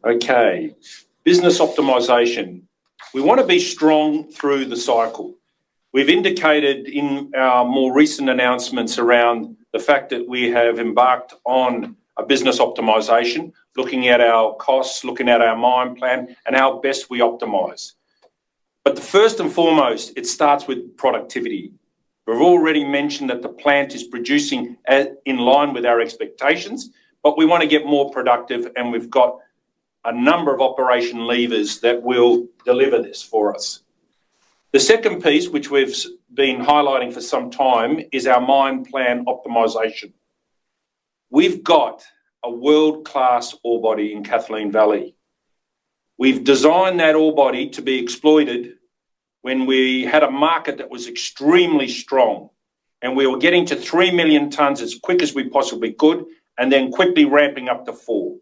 Okay, business optimisation. We want to be strong through the cycle. We've indicated in our more recent announcements around the fact that we have embarked on a business optimisation, looking at our costs, looking at our mine plan and how best we optimise. But first and foremost, it starts with productivity. We've already mentioned that the plant is producing in line with our expectations, but we want to get more productive, and we've got a number of operation levers that will deliver this for us. The second piece, which we've been highlighting for some time, is our mine plan optimisation. We've got a world-class ore body in Kathleen Valley. We've designed that ore body to be exploited when we had a market that was extremely strong, and we were getting to 3 million tonnes as quick as we possibly could, and then quickly ramping up to 4.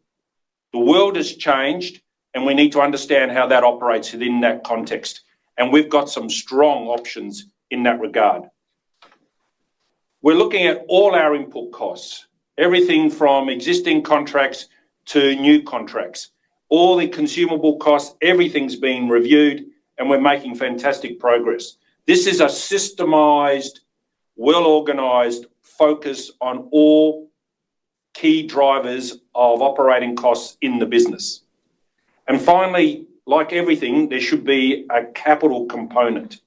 The world has changed, and we need to understand how that operates within that context. And we've got some strong options in that regard. We're looking at all our input costs, everything from existing contracts to new contracts. All the consumable costs, everything's being reviewed, and we're making fantastic progress. This is a systemised, well-organised focus on all key drivers of operating costs in the business. And finally, like everything, there should be a capital component,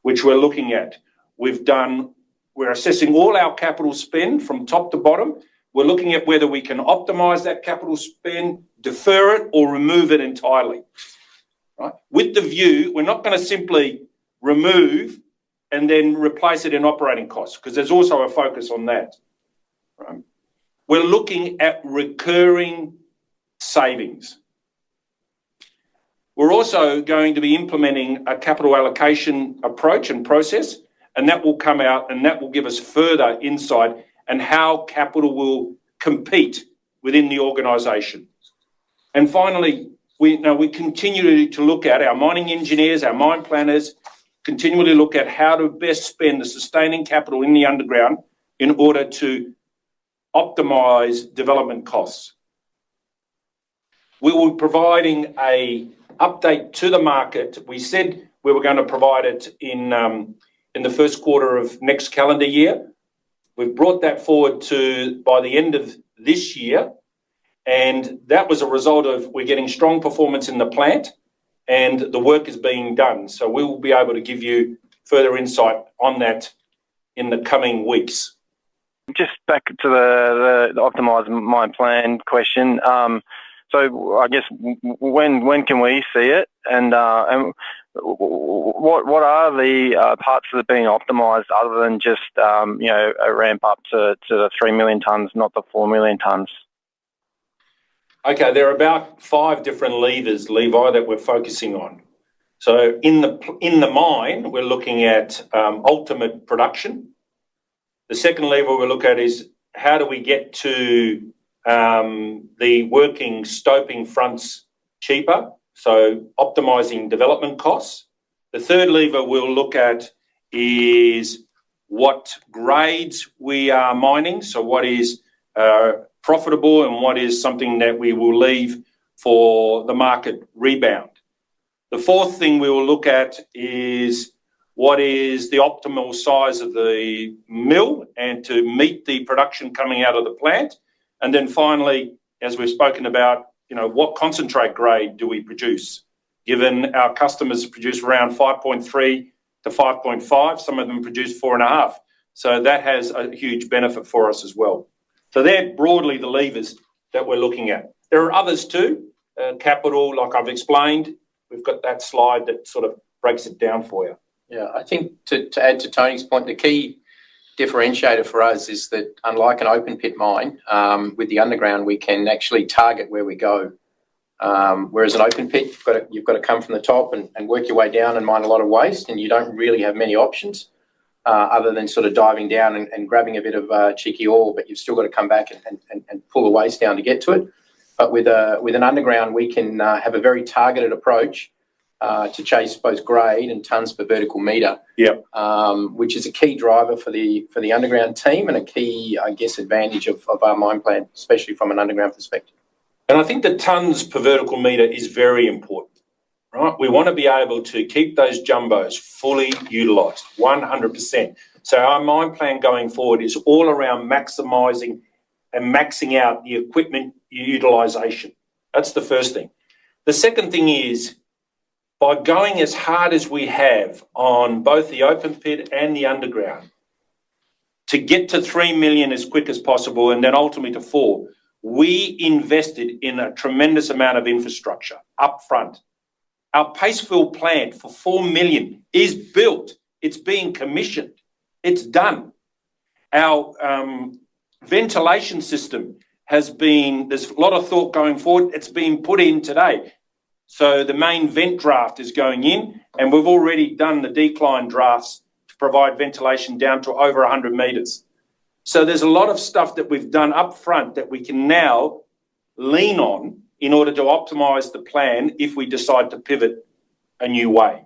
which we're looking at. We're assessing all our capital spend from top to bottom. We're looking at whether we can optimise that capital spend, defer it, or remove it entirely. Right? With the view, we're not going to simply remove and then replace it in operating costs, because there's also a focus on that. Right? We're looking at recurring savings. We're also going to be implementing a capital allocation approach and process, and that will come out and that will give us further insight on how capital will compete within the organisation. And finally, we continue to look at our mining engineers, our mine planners, continually look at how to best spend the sustaining capital in the underground in order to optimise development costs. We will be providing an update to the market. We said we were going to provide it in the first quarter of next calendar year. We've brought that forward to by the end of this year, and that was a result of we're getting strong performance in the plant and the work is being done. So we will be able to give you further insight on that in the coming weeks. Just back to the optimised mine plan question. So I guess when can we see it, and what are the parts that are being optimised other than just a ramp up to the 3 million tonnes, not the 4 million tonnes? Okay, there are about 5 different levers, Levi, that we're focusing on. So in the mine, we're looking at ultimate production. The second lever we look at is how do we get to the working stoping fronts cheaper, so optimising development costs. The third lever we'll look at is what grades we are mining, so what is profitable and what is something that we will leave for the market rebound. The fourth thing we will look at is what is the optimal size of the mill and to meet the production coming out of the plant. And then finally, as we've spoken about, what concentrate grade do we produce? Given our customers produce around 5.3 to 5.5, some of them produce 4.5. So that has a huge benefit for us as well. So they're broadly the levers that we're looking at. There are others too. Capital, like I've explained, we've got that slide that sort of breaks it down for you. Yeah, I think to add to Tony's point, the key differentiator for us is that unlike an open pit mine, with the underground we can actually target where we go. Whereas an open pit, you've got to come from the top and work your way down and mine a lot of waste, and you don't really have many options other than sort of diving down and grabbing a bit of cheeky ore, but you've still got to come back and pull the waste down to get to it. But with an underground, we can have a very targeted approach to chase both grade and tonnes per vertical metre, which is a key driver for the underground team and a key, I guess, advantage of our mine plan, especially from an underground perspective. And I think the tonnes per vertical metre is very important, right? We want to be able to keep those jumbos fully utilised, 100%. So our mine plan going forward is all around maximising and maxing out the equipment utilisation. That's the first thing. The second thing is, by going as hard as we have on both the open pit and the underground, to get to 3 million as quick as possible and then ultimately to 4, we invested in a tremendous amount of infrastructure up front. Our paste fill plant for 4 million is built. It's being commissioned. It's done. Our ventilation system has been, there's a lot of thought going forward. It's being put in today. So the main vent draft is going in, and we've already done the decline drafts to provide ventilation down to over 100 metres. So there's a lot of stuff that we've done up front that we can now lean on in order to optimise the plan if we decide to pivot a new way.